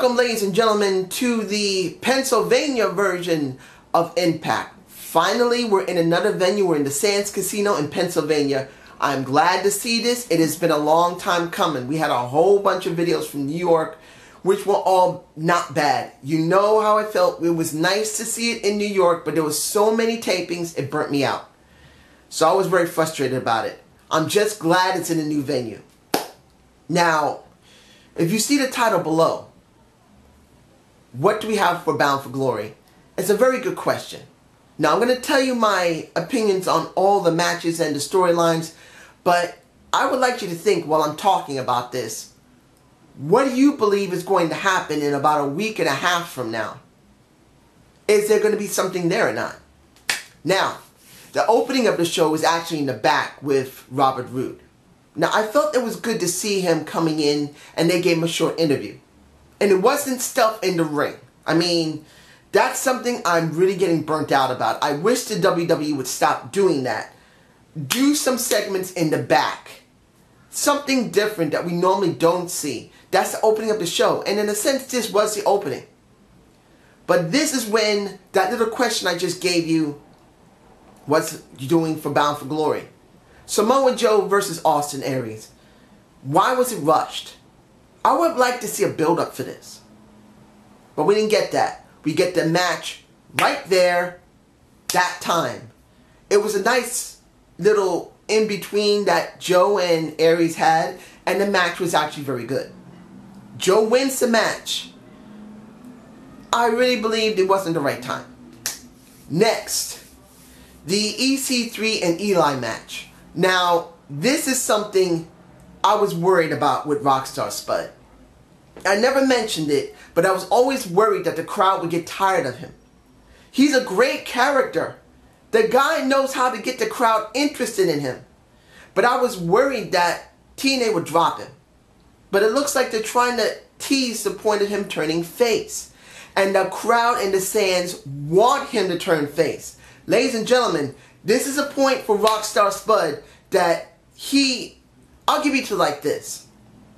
Welcome, ladies and gentlemen, to the Pennsylvania version of iMPACT. Finally, we're in another venue. We're in the Sands Casino in Pennsylvania. I'm glad to see this. It has been a long time coming. We had a whole bunch of videos from New York, which were all not bad. You know how I felt. It was nice to see it in New York, but there was so many tapings, it burnt me out. So I was very frustrated about it. I'm just glad it's in a new venue. Now, if you see the title below, what do we have for Bound for Glory? It's a very good question. Now, I'm going to tell you my opinions on all the matches and the storylines, but I would like you to think while I'm talking about this, what do you believe is going to happen in about a week and a half from now? Is there going to be something there or not? Now, the opening of the show was actually in the back with Roode. Now, I felt it was good to see him coming in and they gave him a short interview. And it wasn't stuff in the ring. I mean, that's something I'm really getting burnt out about. I wish the WWE would stop doing that. Do some segments in the back. Something different that we normally don't see. That's the opening of the show. And in a sense, this was the opening. But this is when that little question I just gave you, what's you doing for Bound for Glory? Samoa Joe versus Austin Aries. Why was it rushed? I would like to see a build-up for this. But we didn't get that. We get the match right there, that time. It was a nice little in-between that Joe and Aries had, and the match was actually very good. Joe wins the match. I really believed it wasn't the right time. Next, the EC3 and Eli match. Now, this is something I was worried about with Rockstar Spud. I never mentioned it, but I was always worried that the crowd would get tired of him. He's a great character. The guy knows how to get the crowd interested in him. But I was worried that TNA would drop him. But it looks like they're trying to tease the point of him turning face. And the crowd in the stands want him to turn face. Ladies and gentlemen, this is a point for Rockstar Spud that I'll give you to like this.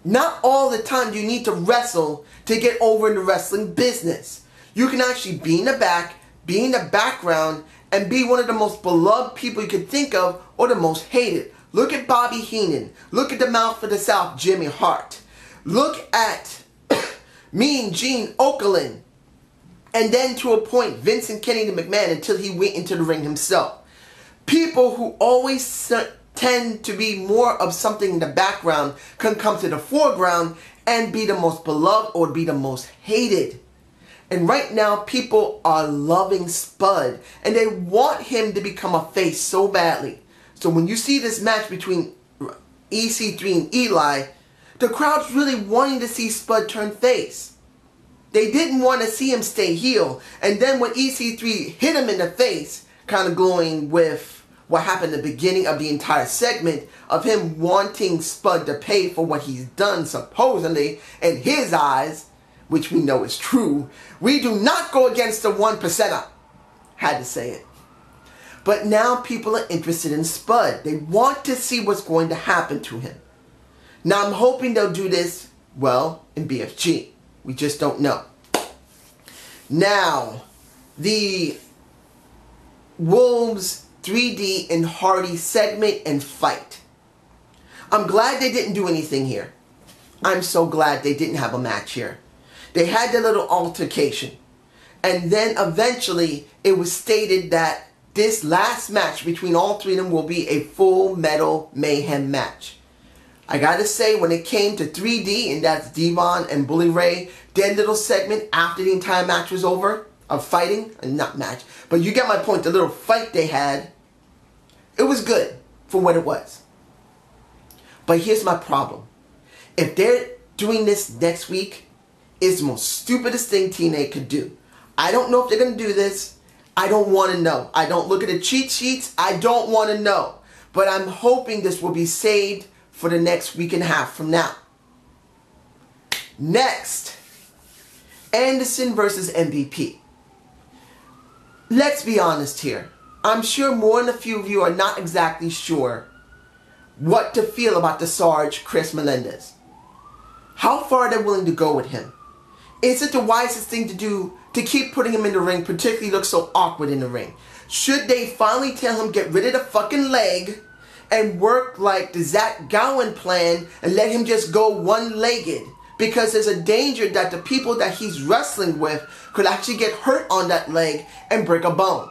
Not all the time do you need to wrestle to get over in the wrestling business. You can actually be in the back, be in the background, and be one of the most beloved people you could think of or the most hated. Look at Bobby Heenan. Look at the Mouth of the South, Jimmy Hart. Look at Mean Gene Okerlund. And then to a point, Vincent Kennedy McMahon until he went into the ring himself. People who always tend to be more of something in the background can come to the foreground and be the most beloved or be the most hated. And right now, people are loving Spud and they want him to become a face so badly. So when you see this match between EC3 and Eli, the crowd's really wanting to see Spud turn face. They didn't want to see him stay heel. And then when EC3 hit him in the face, kind of going with what happened at the beginning of the entire segment of him wanting Spud to pay for what he's done, supposedly, in his eyes, which we know is true. We do not go against the 1%er. Had to say it. But now people are interested in Spud. They want to see what's going to happen to him. Now I'm hoping they'll do this, well, in BFG. We just don't know. Now, the Wolves 3D and Hardy segment and fight. I'm glad they didn't do anything here. I'm so glad they didn't have a match here. They had their little altercation. And then eventually it was stated that this last match between all three of them will be a Full Metal Mayhem match. I gotta say, when it came to 3D, and that's Devon and Bully Ray, their little segment after the entire match was over, of fighting, not match, but you get my point, the little fight they had, it was good for what it was. But here's my problem. If they're doing this next week, it's the most stupidest thing TNA could do. I don't know if they're going to do this. I don't want to know. I don't look at the cheat sheets. I don't want to know. But I'm hoping this will be saved for the next week and a half from now. Next, Anderson versus MVP. Let's be honest here. I'm sure more than a few of you are not exactly sure what to feel about the Sarge Chris Melendez. How far are they willing to go with him? Is it the wisest thing to do to keep putting him in the ring, particularly look so awkward in the ring? Should they finally tell him get rid of the fucking leg and work like the Zach Gowen plan and let him just go one-legged? Because there's a danger that the people that he's wrestling with could actually get hurt on that leg and break a bone.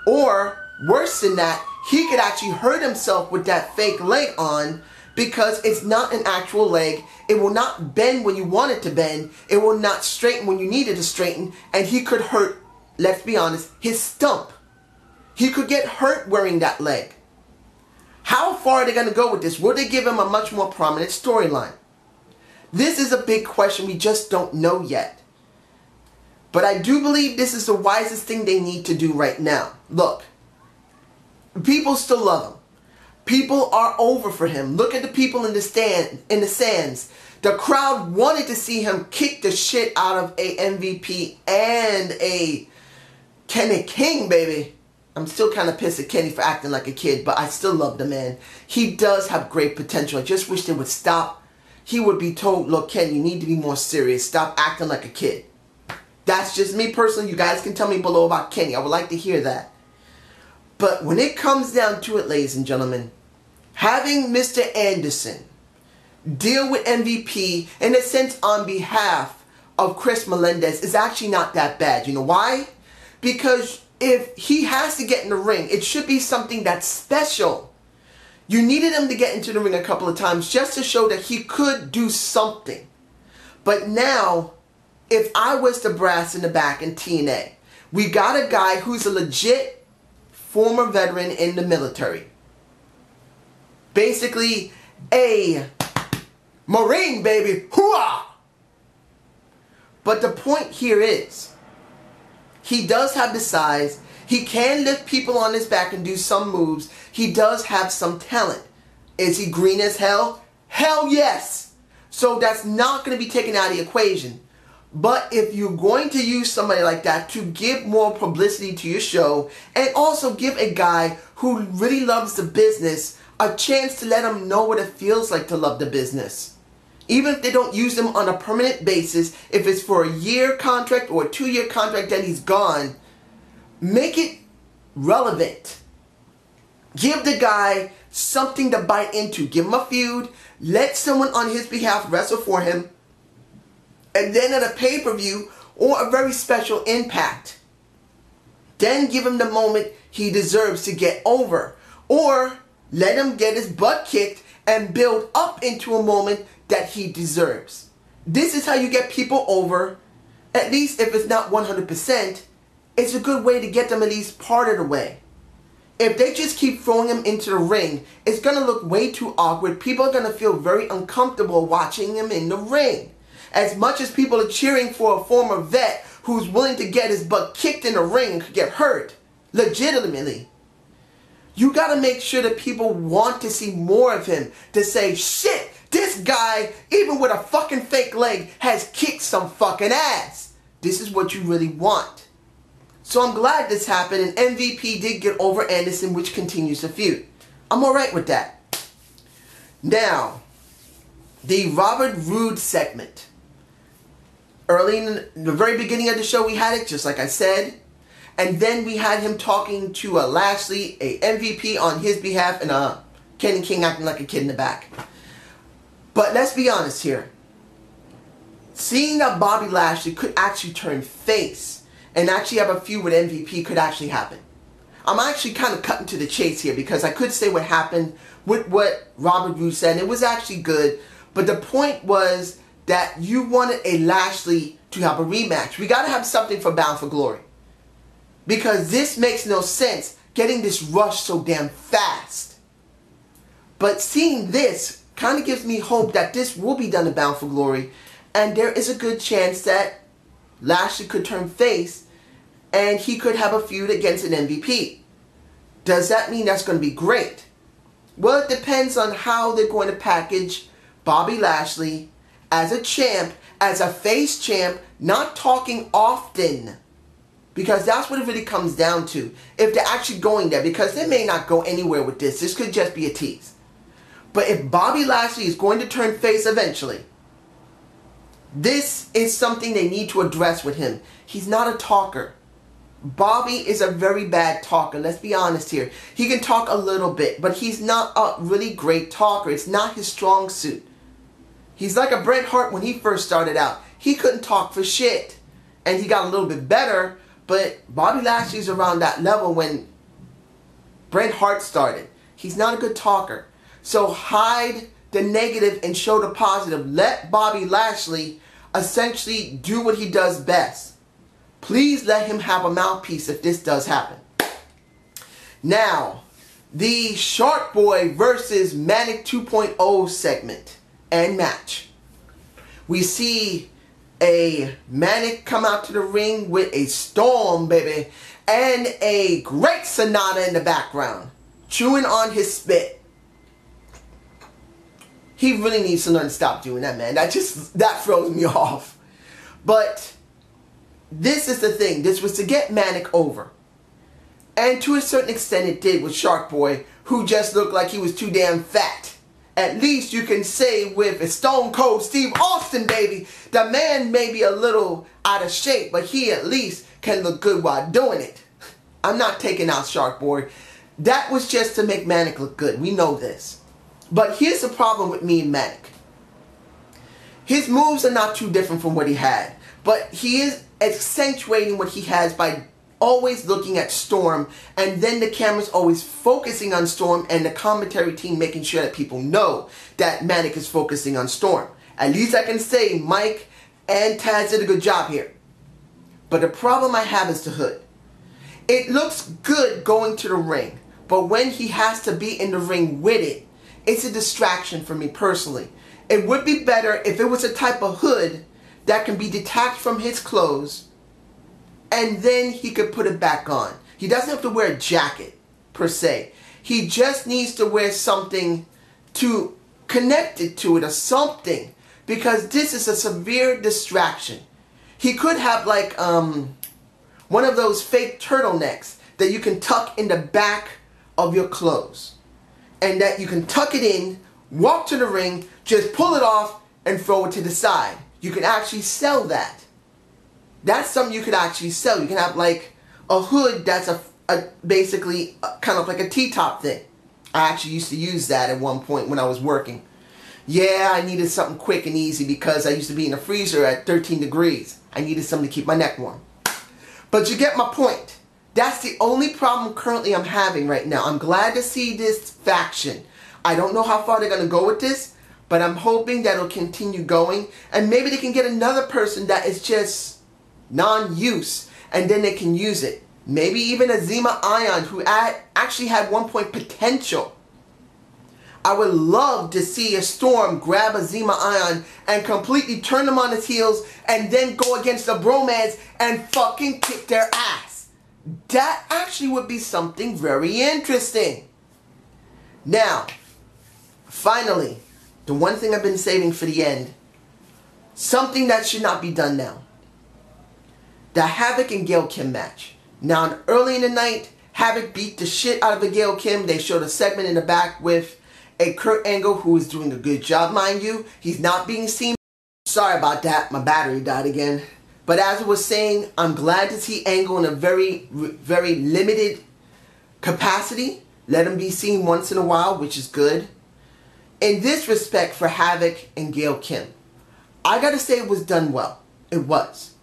Or, worse than that, he could actually hurt himself with that fake leg on because it's not an actual leg. It will not bend when you want it to bend. It will not straighten when you need it to straighten. And he could hurt, let's be honest, his stump. He could get hurt wearing that leg. How far are they going to go with this? Will they give him a much more prominent storyline? This is a big question we just don't know yet. But I do believe this is the wisest thing they need to do right now. Look, people still love him. People are over for him. Look at the people in the stands. The crowd wanted to see him kick the shit out of a MVP and a Kenny King, baby. I'm still kind of pissed at Kenny for acting like a kid, but I still love the man. He does have great potential. I just wish they would stop. He would be told, look, Ken, you need to be more serious. Stop acting like a kid. That's just me personally. You guys can tell me below about Kenny. I would like to hear that. But when it comes down to it, ladies and gentlemen, having Mr. Anderson deal with MVP in a sense on behalf of Chris Melendez is actually not that bad. You know why? Because if he has to get in the ring, it should be something that's special. You needed him to get into the ring a couple of times just to show that he could do something. But now, if I was the brass in the back in TNA, we got a guy who's a legit former veteran in the military. Basically, a Marine, baby. Hooah! But the point here is, he does have the size. He can lift people on his back and do some moves. He does have some talent. Is he green as hell? Hell yes! So that's not going to be taken out of the equation. But if you're going to use somebody like that to give more publicity to your show and also give a guy who really loves the business a chance to let him know what it feels like to love the business. Even if they don't use him on a permanent basis, if it's for a year contract or a 2-year contract then he's gone, make it relevant. Give the guy something to bite into. Give him a feud. Let someone on his behalf wrestle for him. And then at a pay-per-view or a very special impact, then give him the moment he deserves to get over. Or let him get his butt kicked and build up into a moment that he deserves. This is how you get people over. At least if it's not 100%, it's a good way to get them at least part of the way. If they just keep throwing him into the ring, it's going to look way too awkward. People are going to feel very uncomfortable watching him in the ring. As much as people are cheering for a former vet who's willing to get his butt kicked in the ring and could get hurt, legitimately, you got to make sure that people want to see more of him. To say, shit, this guy, even with a fucking fake leg, has kicked some fucking ass. This is what you really want. So I'm glad this happened, and MVP did get over Anderson, which continues the feud. I'm alright with that. Now, the Robert Roode segment. Early in the very beginning of the show, we had it, just like I said. And then we had him talking to Lashley, a MVP on his behalf, and Kenny King acting like a kid in the back. But let's be honest here. Seeing that Bobby Lashley could actually turn face and actually have a feud with MVP could actually happen. I'm actually kind of cutting to the chase here because I could say what happened with what Robert Roode said, and it was actually good. But the point was that you wanted a Lashley to have a rematch. We got to have something for Bound for Glory. Because this makes no sense, getting this rush so damn fast. But seeing this kind of gives me hope that this will be done in Bound for Glory. And there is a good chance that Lashley could turn face and he could have a feud against an MVP. Does that mean that's going to be great? Well, it depends on how they're going to package Bobby Lashley as a champ, as a face champ, not talking often. Because that's what it really comes down to. If they're actually going there. Because they may not go anywhere with this. This could just be a tease. But if Bobby Lashley is going to turn face eventually, This is something they need to address with him. He's not a talker. Bobby is a very bad talker. Let's be honest here. He can talk a little bit, but he's not a really great talker. It's not his strong suit. He's like a Bret Hart when he first started out. He couldn't talk for shit. And he got a little bit better, but Bobby Lashley's around that level when Bret Hart started. He's not a good talker. So hide the negative and show the positive. Let Bobby Lashley essentially do what he does best. Please let him have a mouthpiece if this does happen. Now, the Shark Boy versus Manic 2.0 segment and match. We see a Manic come out to the ring with a storm, baby, and a great Sonata in the background, chewing on his spit. He really needs to learn to stop doing that, man. That throws me off. But this is the thing. This was to get Manic over. And to a certain extent it did with Shark Boy, who just looked like he was too damn fat. At least you can say with Stone Cold Steve Austin, baby, the man may be a little out of shape, but he at least can look good while doing it. I'm not taking out Shark Boy. That was just to make Manic look good. We know this. But here's the problem with me and Manic. His moves are not too different from what he had, but he is accentuating what he has by always looking at Storm, and then the camera's always focusing on Storm, and the commentary team making sure that people know that Manic is focusing on Storm. At least I can say Mike and Taz did a good job here. But the problem I have is the hood. It looks good going to the ring, but when he has to be in the ring with it, it's a distraction for me personally. It would be better if it was a type of hood that can be detached from his clothes, and then he could put it back on. He doesn't have to wear a jacket, per se. He just needs to wear something to connect it to it or something, because this is a severe distraction. He could have like one of those fake turtlenecks that you can tuck in the back of your clothes. And that you can tuck it in, walk to the ring, just pull it off, and throw it to the side. You can actually sell that. That's something you could actually sell. You can have like a hood that's basically kind of like a T-top thing. I actually used to use that at one point when I was working. Yeah, I needed something quick and easy because I used to be in a freezer at 13 degrees. I needed something to keep my neck warm. But you get my point. That's the only problem currently I'm having right now. I'm glad to see this faction. I don't know how far they're going to go with this, but I'm hoping that it'll continue going. And maybe they can get another person that is just non-use, and then they can use it. Maybe even a Zima Ion, who actually had 1 point potential. I would love to see a Storm grab a Zima Ion and completely turn them on his heels and then go against the Bromance and fucking kick their ass. That actually would be something very interesting. Now, finally, the one thing I've been saving for the end. Something that should not be done now. The Havoc and Gail Kim match. Now, early in the night, Havoc beat the shit out of the Gail Kim. They showed a segment in the back with a Kurt Angle who is doing a good job, mind you. He's not being seen. Sorry about that. My battery died again. But as I was saying, I'm glad to see Angle in a very, very limited capacity. Let him be seen once in a while, which is good. In this respect for Havoc and Gail Kim, I gotta say it was done well. It was.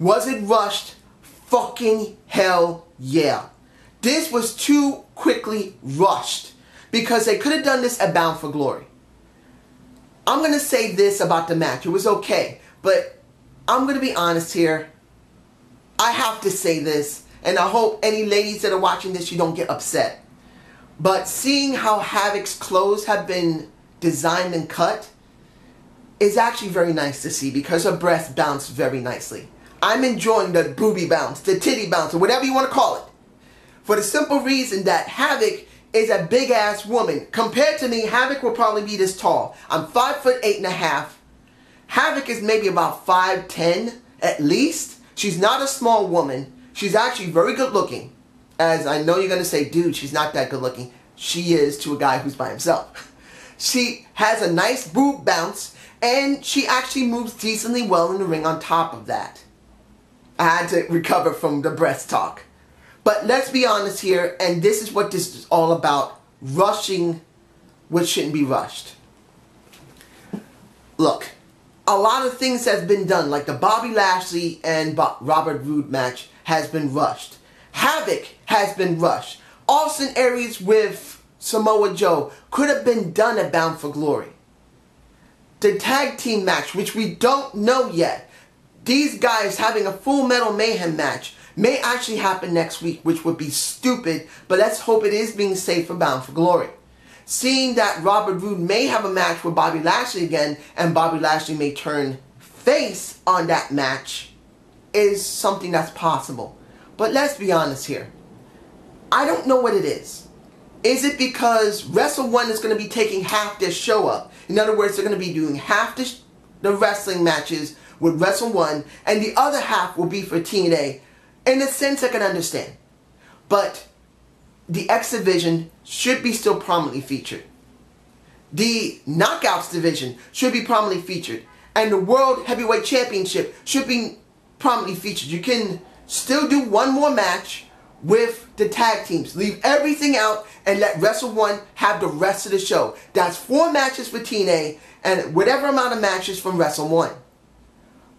Was it rushed? Fucking hell yeah. This was too quickly rushed, because they could have done this at Bound for Glory. I'm going to say this about the match. It was okay, but I'm going to be honest here. I have to say this, and I hope any ladies that are watching this, you don't get upset. But seeing how Havoc's clothes have been designed and cut is actually very nice to see, because her breasts bounce very nicely. I'm enjoying the booby bounce, the titty bounce, or whatever you want to call it. For the simple reason that Havoc is a big ass woman. Compared to me, Havoc will probably be this tall. I'm 5'8.5". Havoc is maybe about 5'10" at least. She's not a small woman. She's actually very good looking. As I know you're going to say, dude, she's not that good looking. She is to a guy who's by himself. She has a nice boob bounce, And she actually moves decently well in the ring on top of that. I had to recover from the breast talk. But let's be honest here, and this is what this is all about. Rushing what shouldn't be rushed. Look, a lot of things has been done, like the Bobby Lashley and Robert Roode match has been rushed. Havoc has been rushed. Austin Aries with Samoa Joe could have been done at Bound for Glory. The tag team match, which we don't know yet, these guys having a Full Metal Mayhem match may actually happen next week, which would be stupid, but let's hope it is being saved for Bound for Glory. Seeing that Robert Roode may have a match with Bobby Lashley again, and Bobby Lashley may turn face on that match, is something that's possible. But let's be honest here. I don't know what it is. Is it because Wrestle 1 is going to be taking half their show up? In other words, they're going to be doing half the wrestling matches with Wrestle 1, and the other half will be for TNA. In a sense, I can understand. But the X Division should be still prominently featured. The Knockouts Division should be prominently featured. And the World Heavyweight Championship should be prominently featured. You can still do one more match with the tag teams. Leave everything out and let Wrestle 1 have the rest of the show. That's 4 matches for TNA and whatever amount of matches from Wrestle 1.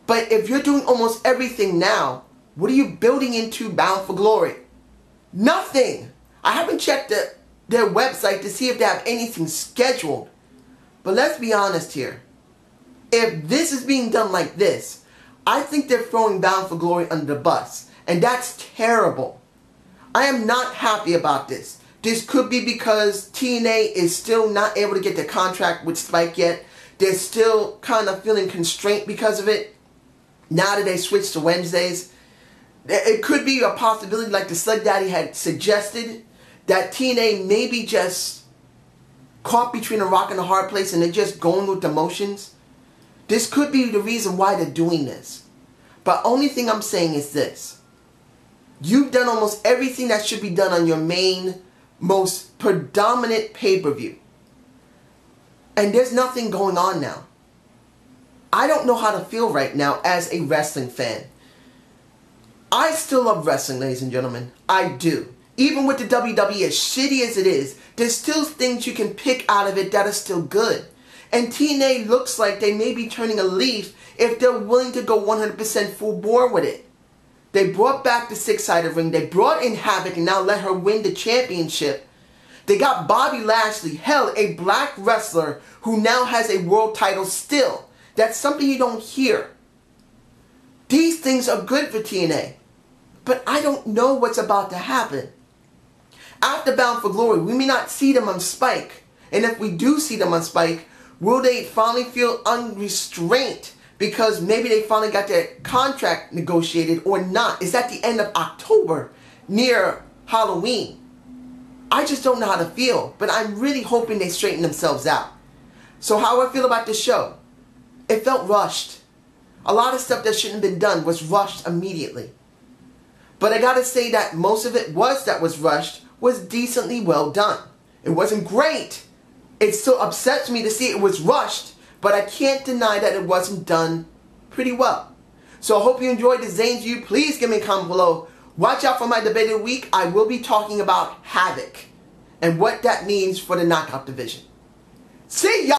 But if you're doing almost everything now, what are you building into Bound for Glory? Nothing! I haven't checked their website to see if they have anything scheduled. But let's be honest here. If this is being done like this, I think they're throwing Bound for Glory under the bus. And that's terrible. I am not happy about this. This could be because TNA is still not able to get their contract with Spike yet. They're still kind of feeling constrained because of it. Now that they switched to Wednesdays. It could be a possibility, like the Slug Daddy had suggested, that TNA may be just caught between a rock and a hard place and they're just going with the motions. This could be the reason why they're doing this. But only thing I'm saying is this. You've done almost everything that should be done on your main, most predominant pay-per-view. And there's nothing going on now. I don't know how to feel right now as a wrestling fan. I still love wrestling, ladies and gentlemen. I do. Even with the WWE, as shitty as it is, there's still things you can pick out of it that are still good. And TNA looks like they may be turning a leaf if they're willing to go 100% full bore with it. They brought back the 6-sided ring. They brought in Havoc and now let her win the championship. They got Bobby Lashley, hell, a black wrestler who now has a world title still. That's something you don't hear. These things are good for TNA. But I don't know what's about to happen. After Bound for Glory, we may not see them on Spike. And if we do see them on Spike, will they finally feel unrestrained because maybe they finally got their contract negotiated or not? Is that the end of October, near Halloween? I just don't know how to feel, but I'm really hoping they straighten themselves out. So how do I feel about this show? It felt rushed. A lot of stuff that shouldn't have been done was rushed immediately. But I gotta say that most of it that was rushed was decently well done. It wasn't great. It still upsets me to see it was rushed, but I can't deny that it wasn't done pretty well. So I hope you enjoyed the Zane's View. Please give me a comment below. Watch out for my debate of the week. I will be talking about Havoc and what that means for the Knockout Division. See ya!